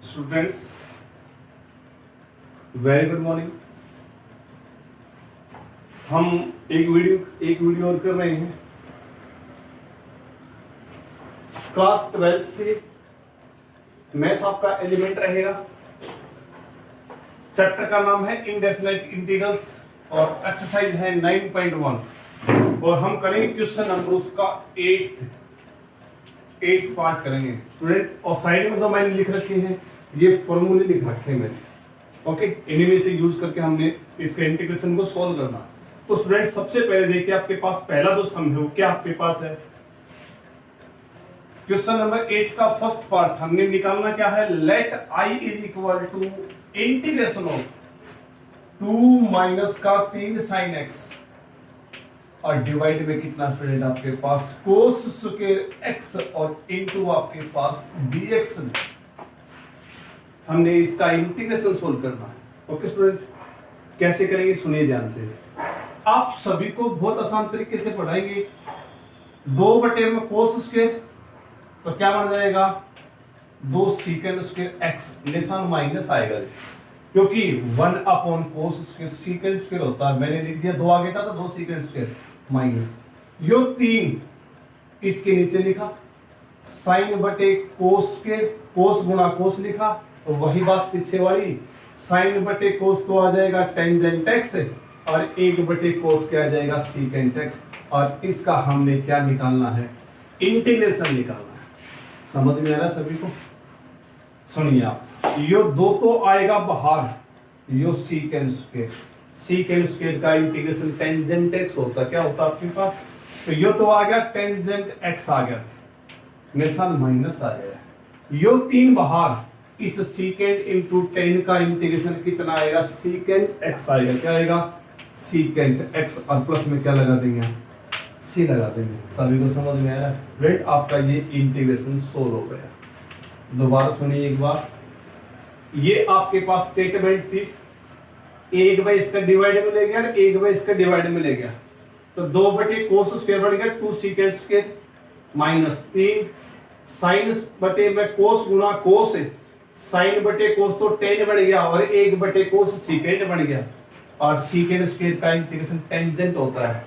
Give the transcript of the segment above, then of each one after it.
Students, very good morning. हम एक video और कर रहे हैं क्लास 12 से। मैथ आपका एलिमेंट रहेगा। चैप्टर का नाम है इंडेफिनाइट इंटीग्रल्स और एक्सरसाइज है 9.1 और हम करेंगे क्वेश्चन नंबर उसका 8 पार्ट करेंगे स्टूडेंट। और साइड में जो मैंने लिख रखे हैं ये फॉर्मूले लिख रखे हैं मैंने, ओके। इन्हीं में से यूज करके हमने इसके इंटीग्रेशन को सॉल्व करना। तो स्टूडेंट सबसे पहले देखिए, आपके पास पहला जो सम है वो क्या आपके पास है। क्वेश्चन नंबर 8 का फर्स्ट पार्ट हमने निकालना क्या है, let I is equal to integration of 2 minus का 3 साइन x और डिवाइड में कितना स्टूडेंट आपके पास कोस स्क्वायर x और इनटू आपके पास dx। हमने इसका इंटीग्रेशन सोल्व करना है, ओके स्टूडेंट। कैसे करेंगे सुनिए ध्यान से। आप सभी को बहुत आसान तरीके से पढ़ाएंगे। 2 बटे में कोस स्क्वायर तो क्या बन जाएगा 2 सीकेंड स्क्वायर x, निशान माइनस आएगा क्योंकि 1 upon cos square secant square होता है। मैंने लिख दिया 2 आगे था तो 2 सीकेंड स्क्वायर माइनस यो 3 इसके नीचे लिखा साइन बटे कोस स्क्वायर, कोस गुणा कोस लिखा तो वही बात पीछे वाली साइन बटे कोस तो आ जाएगा टेंजेंट x और 1 बटे कोस क्या आ जाएगा सीकेंट x। और इसका हमने क्या निकालना है, इंटीग्रेशन निकालना है। समझ में आ रहा सभी को। सुनिए आप, यो 2 तो आएगा बाहर, यो सीकेंट स्क्वायर का इंटीग्रेशन टेंजेंट x होता क्या होता आपके पास, तो यो तो आ गया टेंजेंट x आ गया, निशान माइनस आ गया। यो 3 बाहर, इस सीकेंट इंटू 10 का इंटीग्रेशन कितना आएगा सीकेंट x आएगा। क्या आएगा सीकेंट x और प्लस में क्या लगा देंगे c लगा देंगे। सभी को समझ में आ रहा है। राइट, आपका ये इंटीग्रेशन सोल्व हो गया। दोबारा सुनिए एक बार, ये आपके पास स्टेटमेंट थी 1 बाई इसका डिवाइड में ले गया और 1 बाई इसका डिवाइड में ले गया तो 2 बटे कोस स्क्वायर बढ़ गया 2 सीकेंट स्क्वायर माइनस 3 साइन बटे में कोस गुणा कोस है, साइन बटे कोस तो 10 बढ़ गया और 1 बटे कोस सीकेंट बढ़ गया और सीकेंट स्क्वायर का इंटीग्रेशन टेंजेंट होता है।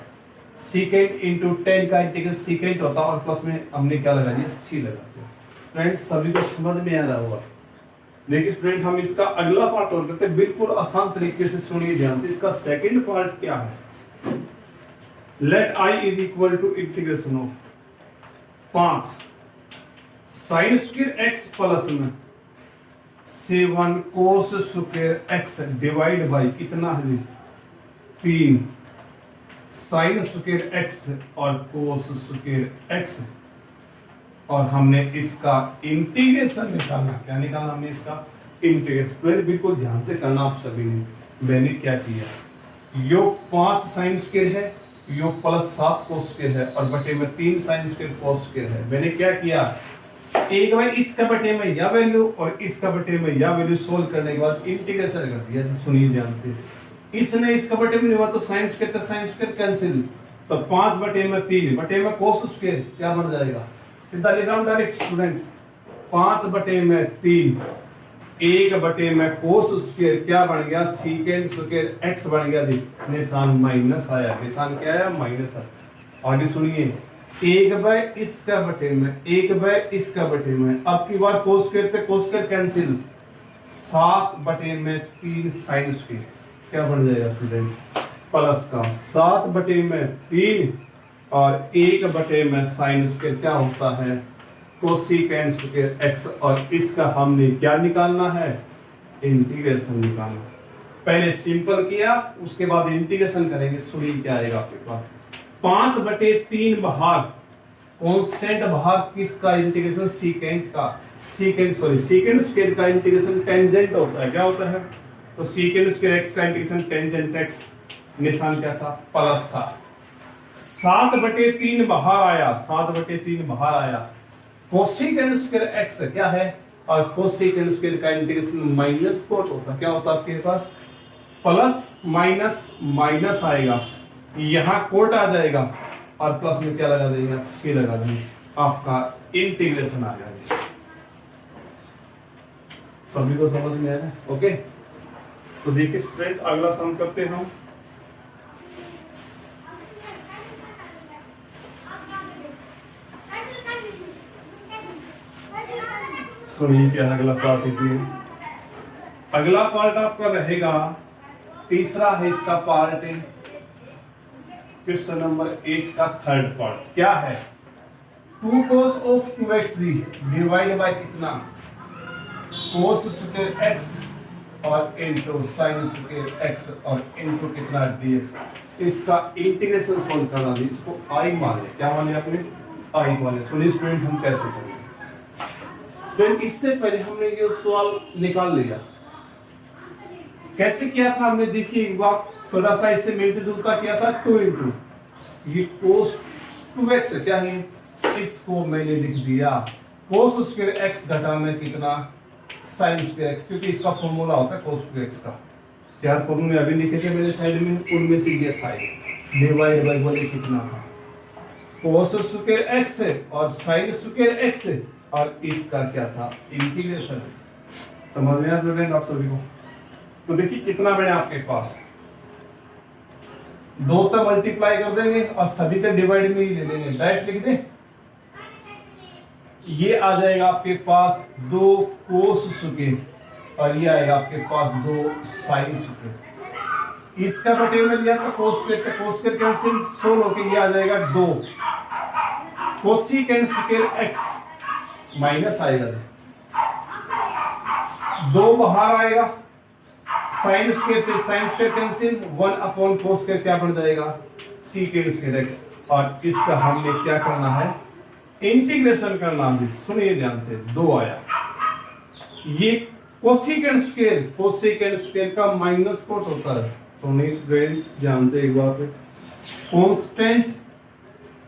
सीकेंट इंटू 10 का इंटीग्रेशन सीकेंट होता है और प्लस में हमने क्या लगा दिया सी लगा दिया। फ्रेंड सभी को समझ में आ रहा होगा। देखिए स्टूडेंट, हम इसका अगला पार्ट और करते हैं बिल्कुल आसान तरीके से। सुनिए ध्यान से, इसका सेकंड पार्ट क्या है, let I is equal to integration of 5 sine square x plus में 7 cos square x divide by कितना है 3 साइन स्क्वायर x और कोस स्क्वायर x और हमने इसका इंटीग्रेशन निकालना। क्या निकालना हमने इसका इंटीग्रेशन। बिल्कुल ध्यान से करना आप सभी ने। मैंने क्या किया, यो 5 साइन स्क्वायर है, यो प्लस 7 कोस स्क्वायर है और बटे में 3 साइन स्क्वायर कोस स्क्वायर है। मैंने क्या किया, एक बार इसका बटे में या वैल्यू और इसका बटे में या वैल्यू सोल्व करने के बाद इंटीग्रेशन कर दिया। सुनिए ध्यान से, इसने इसका बटे में नहीं हुआ तो साइन स्क्वायर तो साइन स्क्वायर कैंसिल, तो 5 बटे में 3 बटे में कोस स्क्वायर क्या बन जाएगा, सीधा लिख रहा हूं डायरेक्ट स्टूडेंट, 5 बटे में 3 1 बटे में कोस स्क्वायर क्या बन गया सीकेंट स्क्वायर x बन गया जी, निशान माइनस आया। निशान क्या आया माइनस आया। आगे सुनिए, 1 बाय इसका बटे में 1 बाय इसका बटे में, अब की बार कोस स्क्वायर थे कोस स्क्वायर कैंसिल, 7 बटे में 3 साइन स्क्वायर क्या बन जाएगा स्टूडेंट प्लस का 7 बटे में 3 और 1 बटे में साइन स्क्वायर क्या होता है कोसिकेंट स्क्वायर x और इसका हमने क्या निकालना है इंटीग्रेशन निकालना। पहले सिंपल किया उसके बाद इंटीग्रेशन करेंगे। सुनिए क्या आएगा आपके पास, 5 बटे 3 बाहर, कांस्टेंट बाहर, किसका इंटीग्रेशन सीकेंट का, सीकेंट स्क्वायर का इंटीग्रेशन टेंजेंट होता है। क्या होता है, तो सीकेंट स्क्वायर x का इंटीग्रेशन टेंजेंट x, निशान क्या था प्लस था। 7 बटे 3 बाहर आया, 7 बटे 3 बाहर आया, कोसिकेंट स्क्वायर x क्या है और कोसिकेंट स्क्वायर का इंटीग्रेशन माइनस कोट होता, क्या होता आपके पास प्लस माइनस माइनस आएगा, यहां कोट आ जाएगा और प्लस में क्या लगा देंगे सी लगा देंगे, आपका इंटीग्रेशन आ जाएगा। सभी को समझ में आया? ओके, तो देखिए स्टूडेंट अगला सम करते हैं हम। सुनिए क्या अगला पार्ट इसी। अगला पार्ट आपका रहेगा, तीसरा है इसका पार्ट, क्वेश्चन नंबर 8 का थर्ड पार्ट क्या है? 2 cos of 2xg divide by कितना? cos स्क्वायर x और इनटू sin स्क्वायर x और इनटू कितना dx। इसका इंटीग्रेशन सॉल्व करना है। इसको i मान ले। क्या माने आपने? i मान ले। सुनिए स्टूडेंट हम कैसे करेंगे। तो इससे पहले हमने ये सवाल निकाल लिया। कैसे किया था हमने? देखिए एक बार थोड़ा सा इससे मिलते जुलता किया था। 2 इंटू ये cos 2x क्या है, इसको मैंने लिख दिया cos स्क्वायर x घटा में कितना sin स्क्वायर x, क्योंकि इसका फॉर्मूला होता है cos स्क्वायर x का। चार फॉर्मूले अभी लिखे थे मैंने साइड में, उनमें से ये था डिवाइड बाय बोले कितना था cos स्क्वायर x और sin स्क्वायर x और इसका क्या था इंटीग्रेशन। समझ में आया स्टूडेंट आप सभी को? तो देखिए कितना बड़ा आपके पास, 2 तक मल्टीप्लाई कर देंगे और सभी का डिवाइड में ही ले लेंगे। डायरेक्ट लिख दें, ये आ जाएगा आपके पास 2 कोस स्क्वायर और ये आएगा आपके पास 2 साइन स्क्वायर। इसका बटे में लिया तो कोस स्क्वायर का कोस स्क्वायर कैंसिल, सोल्व होके ये आ जाएगा 2 कोसिकेंट स्क्वायर x माइनस आएगा 2 बाहर आएगा, साइन स्क्वायर से sine square cancel, 1 upon cos square क्या बन जाएगा सीकेंट स्क्वायर x। और इसका हमने क्या करना है? इंटीग्रेशन करना है। सुनिए ध्यान से, 2 आया, ये कोसिकेंट स्क्वायर का माइनस कोट होता है। तो नहीं स्टूडेंट ध्यान से एक बात है, कांस्टेंट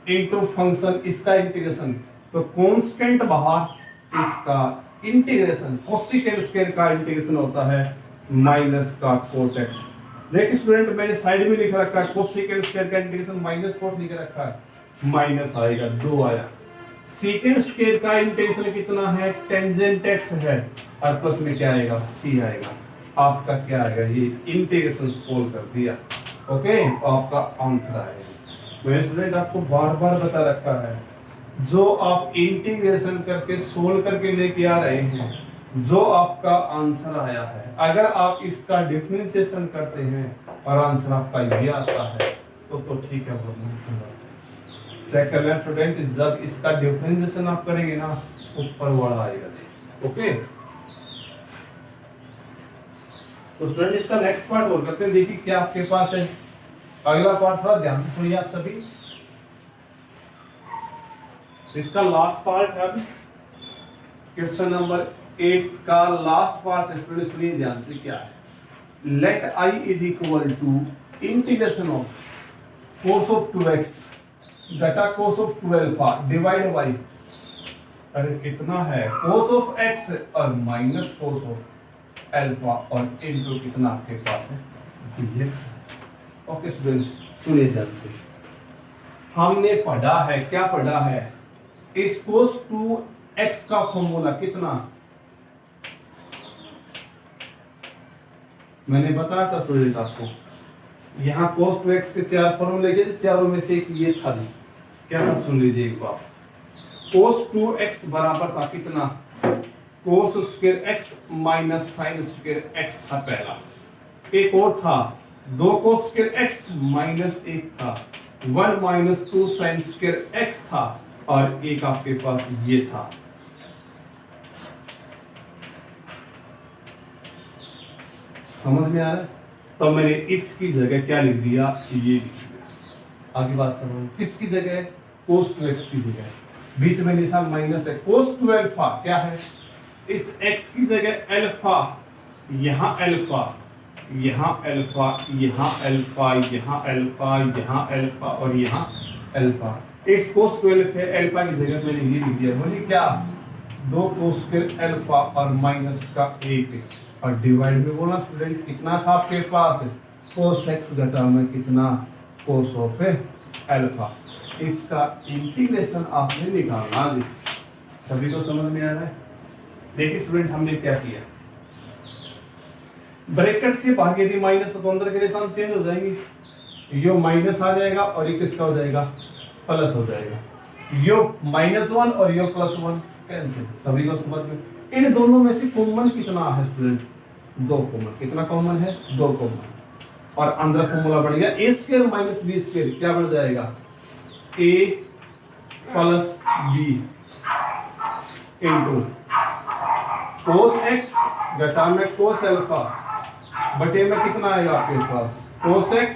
इनटू फंक्शन, इसका इंटीग्रेशन, तो कांस्टेंट बाहर, इसका इंटीग्रेशन कोसिकेंट स्क्वायर का इंटीग्रेशन होता है माइनस का कोट x। देखिए स्टूडेंट मैंने साइड में लिख रखा है कोसिकेंट स्क्वायर का इंटीग्रेशन माइनस कोट लिख रखा है, माइनस आएगा 2 आया। सीकेंट स्क्वायर का इंटीग्रेशन कितना है? टेंजेंट x है और प्लस में क्या आएगा c आएगा। आपका क्या आएगा? ये इंटीग्रेशन सोल्व कर दिया। ओके, तो आपका आंसर आएगा। मैंने स्टूडेंट आपको बार बार बता रखा है, जो आप इंटीग्रेशन करके सोल्व करके लेके आ रहे हैं, जो आपका आंसर आया है, अगर आप इसका डिफरेंशिएशन करते हैं और आंसर आपका ये आता है तो ठीक है, चेक कर लें स्टूडेंट। जब इसका डिफरेंशिएशन आप करेंगे ना, ऊपर वाला आएगा। ओके, तो स्टूडेंट इसका नेक्स्ट पार्ट और करते हैं। देखिए क्या आपके पास है अगला पार्ट, थोड़ा ध्यान से सुनिए आप सभी। इसका लास्ट पार्ट है क्वेश्चन नंबर 8 का लास्ट पार्ट। स्टूडेंट सुनिए ध्यान से क्या है। Let i is equal to integration of cos of 2x घटा cos ऑफ 2α डिवाइड बाई, अरे कितना है cos ऑफ x और माइनस cos ऑफ अल्फा और इनटू कितना आपके पास है dx। ओके स्टूडेंट सुनिए ध्यान से, हमने पढ़ा है, क्या पढ़ा है? इस cos 2x का फॉर्मूला कितना मैंने बताया था स्टूडेंट आपको। यहाँ cos 2x के 4 फॉर्मूले के, चारों में से एक ये था। क्या था सुन लीजिए एक बार। cos 2x बराबर था कितना? cos square x minus sin square x था पहला। एक और था 2 cos स्क्वायर x माइनस 1 था, 1 माइनस 2 sin स्क्वायर x था और एक आपके पास ये था। समझ में आ रहा है? तो मैंने इसकी जगह क्या लिख दिया? ये लिख दिया। आगे बात समझो, किसकी जगह? cos 2x की जगह, बीच में निशान माइनस है। cos 2 अल्फा क्या है? इस x की जगह अल्फा, यहाँ अल्फा, यहाँ अल्फा, यहाँ अल्फा, यहाँ अल्फा, यहाँ अल्फा और यहाँ अल्फा। इस cos 12 के अल्फा की जगह मैंने ये लिख दिया। बोलिए क्या? 2 cos स्क्वायर अल्फा और माइनस का 1 और डिवाइड में बोला स्टूडेंट कितना था आपके पास? cos x घटा में कितना cos ऑफ अल्फा। इसका इंटीग्रेशन आपने निकालना। सभी को समझ में आ रहा है? देखिए स्टूडेंट हमने क्या किया, ब्रैकेट से भागे दी माइनस तो अंदर के निशान चेंज हो जाएंगे, यो माइनस आ जाएगा और ये किसका हो जाएगा, प्लस हो जाएगा। यो -1 और यो +1 कैंसिल, सभी को समझ में। इन दोनों में से कॉमन कितना है स्टूडेंट, 2 कॉमन। कितना कॉमन है, 2 कॉमन। और अंदर फॉर्मूला बन गया a square minus b square, क्या बन जाएगा, a plus b into cos x घटा में cos अल्फा बटे में कितना आएगा आपके पास, cos x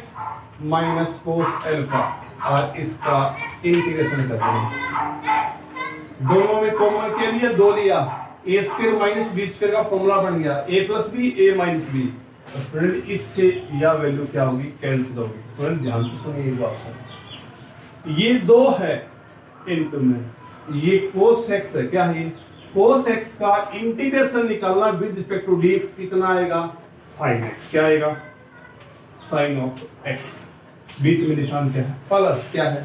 minus cos alpha, और इसका इंटीग्रेशन कर देंगे। दोनों में कॉमन क्या लिया, 2 लिया, a square minus b square का फॉर्मूला बन गया a plus b a minus b। तो स्टूडेंट इससे यह वैल्यू क्या होगी, कैंसिल होगी। स्टूडेंट ध्यान से सुनिए एक बात, ये 2 है इनटू में, ये cos x है, क्या है, cos x का इंटीग्रेशन निकालना विद रिस्पेक्ट टू dx कितना आएगा, sin x, क्या आएगा, sin ऑफ x। बीच में निशान क्या है, प्लस, क्या है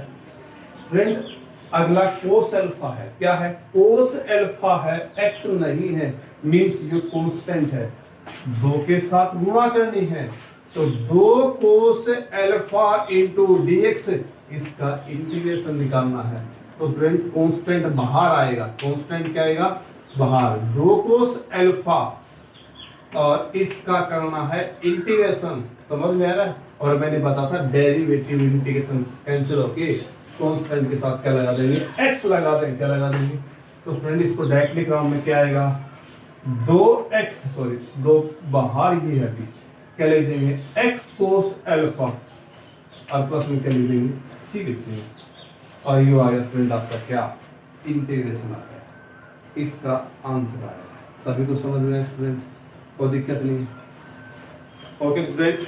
स्टूडेंट, अगला cos अल्फा है, क्या है, cos अल्फा है, x नहीं है, मींस ये कांस्टेंट है, 2 के साथ गुणा करनी है, तो 2 cos अल्फा इंटू dx, इसका इंटीग्रेशन निकालना है। तो स्टूडेंट कांस्टेंट बाहर आएगा, कांस्टेंट क्या आएगा, बाहर, 2 cos अल्फा, और इसका करना है इंटीग्रेशन, समझ में आ रहा है। और मैंने बताया था डेरिवेटिव इंटीग्रेशन कैंसिल होके कांस्टेंट के साथ क्या लगा देंगे, x लगा देंगे, क्या लगा देंगे। तो फ्रेंड इसको डायरेक्टली क्रम में क्या आएगा, 2x, सॉरी 2 बाहर ही है अभी, क्या लिख देंगे, x cos अल्फा, और प्लस में क्या लिख देंगे, c लिख देंगे, और ये आ गया फ्रेंड आपका क्या, इंटीग्रेशन आ गया, इसका आंसर आएगा। सभी को समझ में स्टूडेंट, कोई दिक्कत नहीं। Okay student.